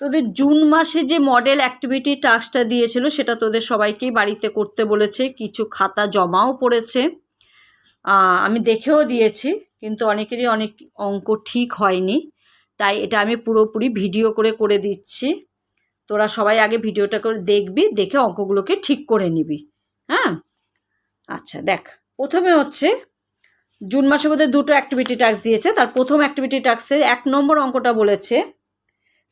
তোদের জুন মাসে যে মডেল অ্যাক্টিভিটি টাস্কটা দিয়েছিল সেটা তোদের সবাইকেই বাড়িতে করতে বলেছে, কিছু খাতা জমাও পড়েছে, আমি দেখেও দিয়েছি, কিন্তু অনেকেরই অনেক অঙ্ক ঠিক হয়নি, তাই এটা আমি পুরোপুরি ভিডিও করে দিচ্ছি। তোরা সবাই আগে ভিডিওটা করে দেখবি, দেখে অঙ্কগুলোকে ঠিক করে নিবি। হ্যাঁ, আচ্ছা দেখ, প্রথমে হচ্ছে জুন মাসের মধ্যে দুটো অ্যাক্টিভিটি টাস্ক দিয়েছে। তার প্রথম অ্যাক্টিভিটি টাস্কের 1 নম্বর অঙ্কটা বলেছে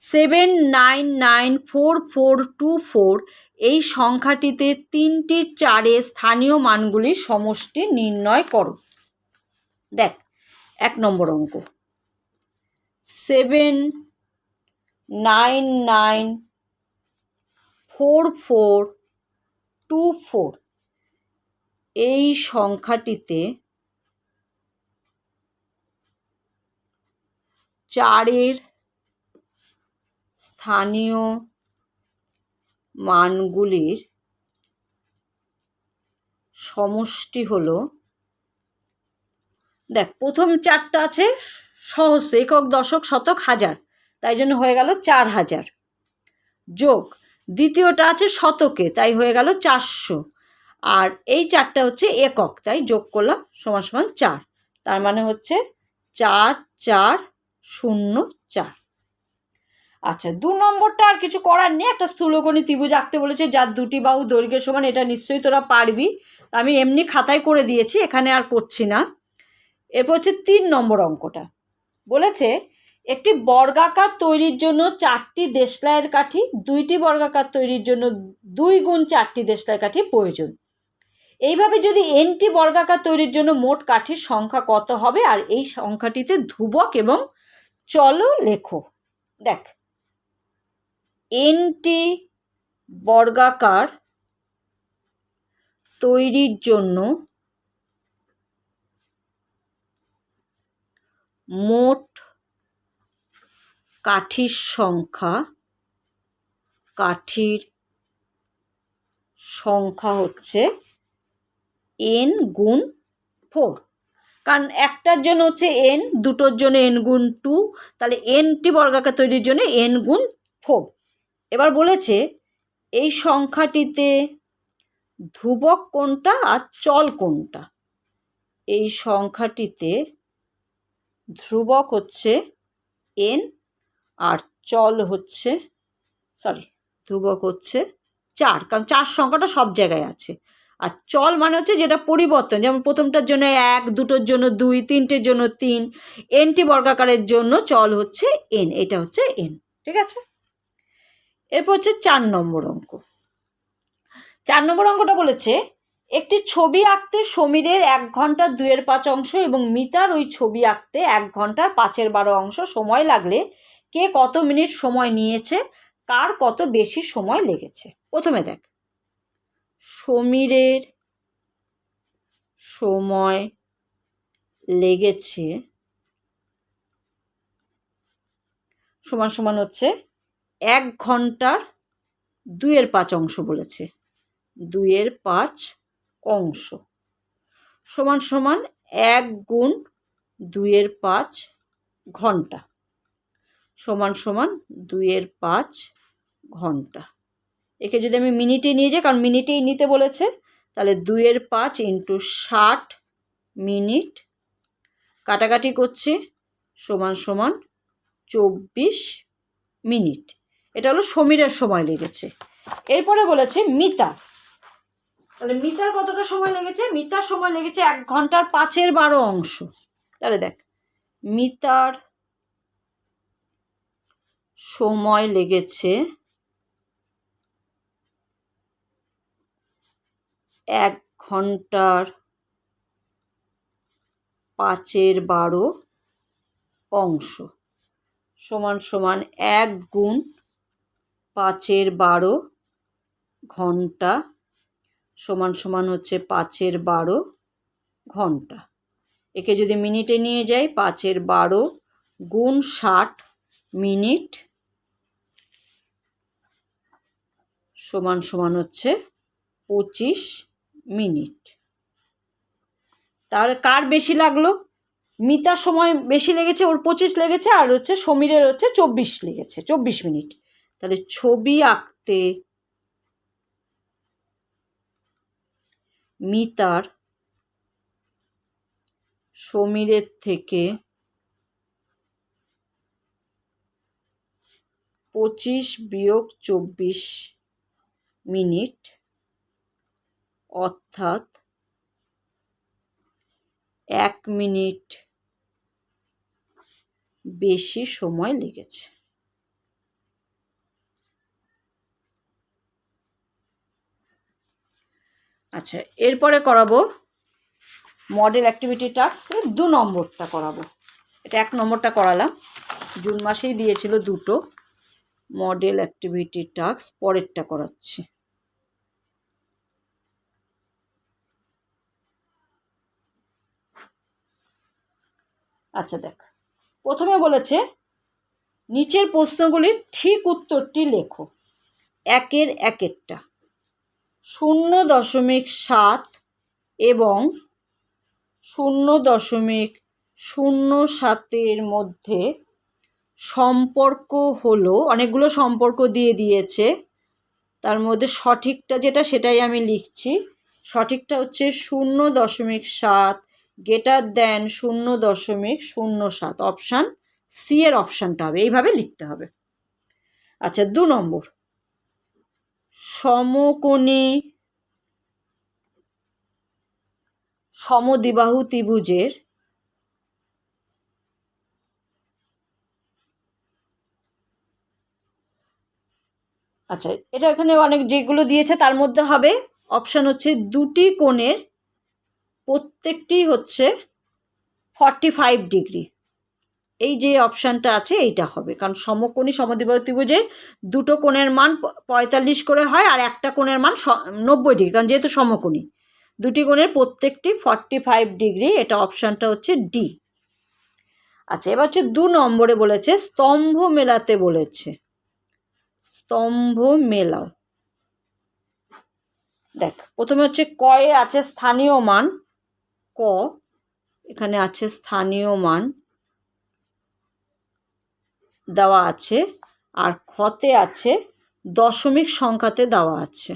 79944424 এই সংখ্যাটিতে 3টি 4-এর স্থানীয় মানগুলির সমষ্টি নির্ণয় করো। দেখ 1 নম্বর অঙ্ক 79944424 এই সংখ্যাটিতে 4-এর স্থানীয় মানগুলির সমষ্টি হলো, দেখ প্রথম 4টা আছে সহস্র, একক, দশক, শতক, হাজার, তাই জন্য হয়ে গেল 4000, যোগ দ্বিতীয়টা আছে শতকে, তাই হয়ে গেল 400, আর এই 4টা হচ্ছে একক, তাই যোগ করলাম সমান সমান 4, তার মানে হচ্ছে 4404। আচ্ছা 2 নম্বরটা আর কিছু করার নেই, একটা স্থূলকোণী ত্রিভুজ আঁকতে বলেছে যার 2টি বাহু দৈর্ঘ্যের সমান, এটা নিশ্চয়ই তোরা পারবি, আমি এমনি খাতায় করে দিয়েছি, এখানে আর করছি না। এরপর হচ্ছে 3 নম্বর অঙ্কটা বলেছে একটি বর্গাকার তৈরির জন্য 4টি দেশলাইয়ের কাঠি, 2টি বর্গাকার তৈরির জন্য 2 গুণ 4টি দেশলাইয়ের কাঠি প্রয়োজন। এইভাবে যদি nটি বর্গাকার তৈরির জন্য মোট কাঠির সংখ্যা কত হবে, আর এই সংখ্যাটিতে ধ্রুবক এবং চলও লেখো। দেখ nটি বর্গাকার তৈরির জন্য মোট কাঠির সংখ্যা হচ্ছে n গুণ 4, কারণ একটার জন্য হচ্ছে n, দুটোর জন্য n গুণ 2, তাহলে nটি বর্গাকার তৈরির জন্য n গুণ 4। এবার বলেছে এই সংখ্যাটিতে ধ্রুবক কোনটা আর চল কোনটা। এই সংখ্যাটিতে ধ্রুবক হচ্ছে n আর চল হচ্ছে ধ্রুবক হচ্ছে 4, কারণ 4 সংখ্যাটা সব জায়গায় আছে, আর চল মানে হচ্ছে যেটা পরিবর্তন, যেমন প্রথমটার জন্য 1, দুটোর জন্য 2, 3টের জন্য 3, nটি বর্গাকারের জন্য চল হচ্ছে n, এটা হচ্ছে n। ঠিক আছে, এরপর হচ্ছে 4 নম্বর অঙ্ক। 4 নম্বর অঙ্কটা বলেছে একটি ছবি আঁকতে সমীরের 1 ঘন্টা 2/5 অংশ এবং মিতার ওই ছবি আঁকতে 1 ঘন্টার 5/12 অংশ সময় লাগলে কে কত মিনিট সময় নিয়েছে, কার কত বেশি সময় লেগেছে। প্রথমে দেখ সমীরের সময় লেগেছে সমান সমান হচ্ছে 1 ঘন্টার 2/5 অংশ বলেছে, 2/5 অংশ সমান সমান 1 গুণ 2/5 ঘন্টা সমান সমান 2/5 ঘন্টা। একে যদি আমি মিনিটে নিয়ে যাই, কারণ মিনিটেই নিতে বলেছে, তাহলে 2/5 × 60 মিনিট, কাটাকাটি করছি সমান সমান 24 মিনিট। এটা হলো সমীরের সময় লেগেছে। এরপরে বলেছে মিতা, তাহলে মিতার কতটা সময় লেগেছে, মিতার সময় লেগেছে 1 ঘন্টার 5/12 অংশ। তাহলে দেখ মিতার সময় লেগেছে 1 ঘন্টার 5/12 অংশ সমান সমান 1 গুণ 5/12 ঘন্টা সমান সমান হচ্ছে 5/12 ঘন্টা। একে যদি মিনিটে নিয়ে যাই, 5/12 গুণ 60 মিনিট সমান সমান হচ্ছে 25 মিনিট। তাহলে কার বেশি লাগলো, মিতার সময় বেশি লেগেছে, ওর 25 লেগেছে, আর হচ্ছে সমীরের হচ্ছে 24 লেগেছে, 24 মিনিট। তাহলে ছবি আঁকতে মিতার সমীরের থেকে 25-24 মিনিট অর্থাৎ 1 মিনিট বেশি সময় লেগেছে। আচ্ছা, এরপরে করাবো মডেল অ্যাক্টিভিটি টাস্ক 2 নম্বরটা করাবো। এটা 1 নম্বরটা করালাম, জুন মাসেই দিয়েছিল 2টো। মডেল অ্যাক্টিভিটি টাস্ক পরেরটা করাচ্ছি। আচ্ছা দেখ, প্রথমে বলেছে নিচের প্রশ্নগুলির ঠিক উত্তরটি লেখো। 1-এর 1-এরটা 0.7 এবং 0.07 মধ্যে সম্পর্ক হলো, অনেকগুলো সম্পর্ক দিয়ে দিয়েছে, তার মধ্যে সঠিকটা যেটা সেটাই আমি লিখছি। সঠিকটা হচ্ছে 0.7 গ্রেটার দেন 0.07। অপশান সি এর অপশানটা হবে, এইভাবে লিখতে হবে। আচ্ছা, 2 নম্বর সমকোণী সমদ্বিবাহু ত্রিভুজের আচ্ছা, এটা এখানে অনেক যেগুলো দিয়েছে তার মধ্যে হবে অপশান হচ্ছে দুটি কোণের প্রত্যেকটি হচ্ছে 45 ডিগ্রি। এই যে অপশানটা আছে এইটা হবে, কারণ সমকোণী সমদ্বিবাহু ত্রিভুজের দুটো কোণের মান 45 করে হয় আর একটা কোণের মান 90 ডিগ্রি, কারণ যেহেতু সমকোণী দুটি কোণের প্রত্যেকটি 45 ডিগ্রি। এটা অপশানটা হচ্ছে ডি। আচ্ছা, এবার হচ্ছে 2 নম্বরে বলেছে স্তম্ভ মেলাতে বলেছে। স্তম্ভ মেলাও। দেখ, প্রথমে হচ্ছে কয়ে আছে স্থানীয় মান, ক এখানে আছে স্থানীয় মান দেওয়া আছে, আর খতে আছে দশমিক সংখ্যাতে দেওয়া আছে,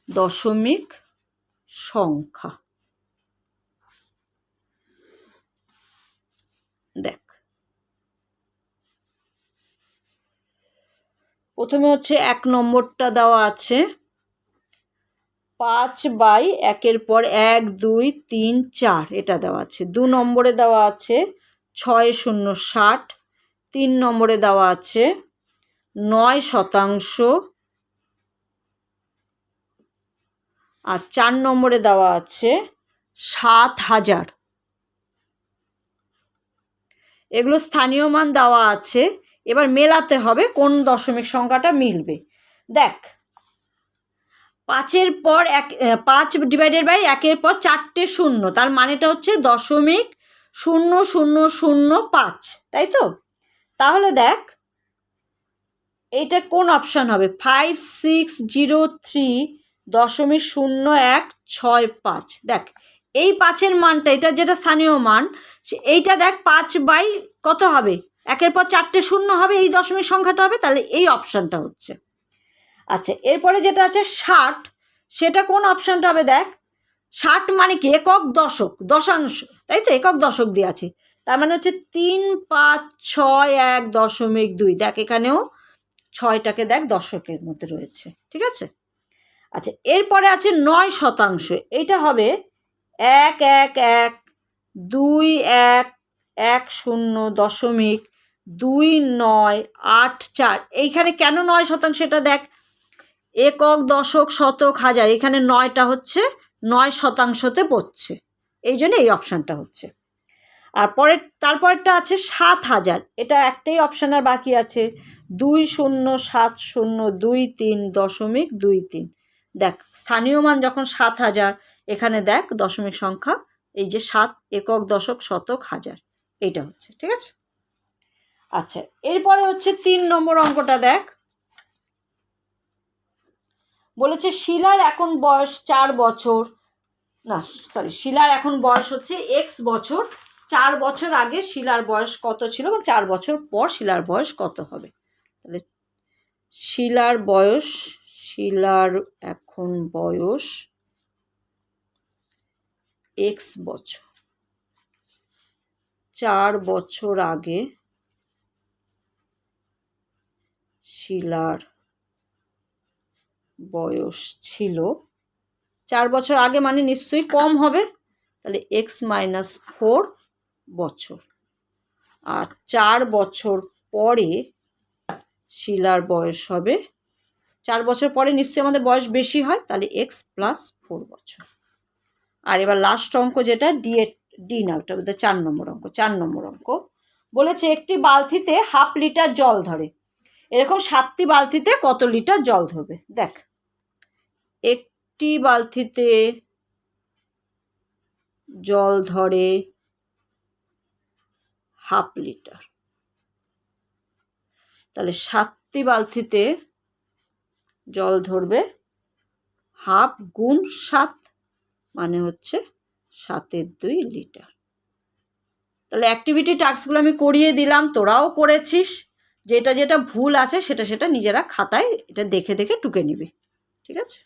দশমিক সংখ্যা। দেখ, প্রথমে হচ্ছে 1 নম্বরটা দেওয়া আছে 5/1-এর পর 1, 2, 3, 4 এটা দেওয়া আছে। 2 নম্বরে দেওয়া আছে 6×0=60। 3 নম্বরে দেওয়া আছে 9%। আর 4 নম্বরে দেওয়া আছে 7000। এগুলো স্থানীয় মান দেওয়া আছে, এবার মেলাতে হবে কোন দশমিক সংখ্যাটা মিলবে। দেখ, 5-এর পর 5/1-এর পর 4টে শূন্য, তার মানেটা হচ্ছে 0.0005, তাই তো? তাহলে দেখ এইটা কোন অপশান হবে? 5603.0165। দেখ, এই 5-এর মানটা, এটা যেটা স্থানীয় মান, এইটা দেখ 5 কত হবে? 1-এর পর 4টে শূন্য হবে, এই দশমিক সংখ্যাটা হবে, তাহলে এই অপশানটা হচ্ছে। আচ্ছা, এরপরে যেটা আছে 60, সেটা কোন অপশানটা হবে? দেখ, 60 মানে কি? একক দশক, দশাংশ, তাই তো? একক দশক দিয়ে আছে, তার মানে হচ্ছে 3561.2। দেখ, এখানেও 6টাকে দেখ দশকের মধ্যে রয়েছে, ঠিক আছে? আচ্ছা, এরপরে আছে 9%। এইটা হবে 111.10.2984। এইখানে কেন 9%? এটা দেখ, একক দশক শতক হাজার, এখানে 9টা হচ্ছে 9%তে পড়ছে, এই জন্য এই অপশানটা হচ্ছে। আর তারপরটা আছে 7000, এটা একটাই অপশান আর বাকি আছে 207023.23। দেখ, স্থানীয় মান যখন 7000, এখানে দেখ দশমিক সংখ্যা এই যে 7, একক দশক শতক হাজার, এইটা হচ্ছে, ঠিক আছে? আচ্ছা, এরপরে হচ্ছে 3 নম্বর অঙ্কটা দেখ, বলেছে শিলার এখন বয়স 4 বছর, না সরি, শিলার এখন বয়স হচ্ছে x বছর। 4 বছর আগে শিলার বয়স কত ছিল এবং 4 বছর পর শিলার বয়স কত হবে? তাহলে শিলার এখন বয়স x বছর। 4 বছর আগে শিলার বয়স ছিল, 4 বছর আগে মানে নিশ্চয়ই কম হবে, তাহলে x-4 বছর। আর 4 বছর পরে শিলার বয়স হবে, 4 বছর পরে নিশ্চয়ই আমাদের বয়স বেশি হয়, তাহলে x+4 বছর। আর এবার লাস্ট অঙ্ক যেটা ডি না, ওটা বোধহয় 4 নম্বর অঙ্ক। 4 নম্বর অঙ্ক বলেছে একটি বালতিতে 1/2 লিটার জল ধরে, এরকম 7টি বালতিতে কত লিটার জল ধরবে? দেখ, একটি বালতিতে জল ধরে 1/2 লিটার, তাহলে 7টি বালতিতে জল ধরবে 1/2 গুণ 7 মানে হচ্ছে 7/2 লিটার। তাহলে অ্যাক্টিভিটি টাস্কগুলো আমি করিয়ে দিলাম, তোরাও করেছিস। যেটা যেটা ভুল আছে সেটা নিজেরা খাতায় এটা দেখে দেখে টুকে নিবি, ঠিক আছে?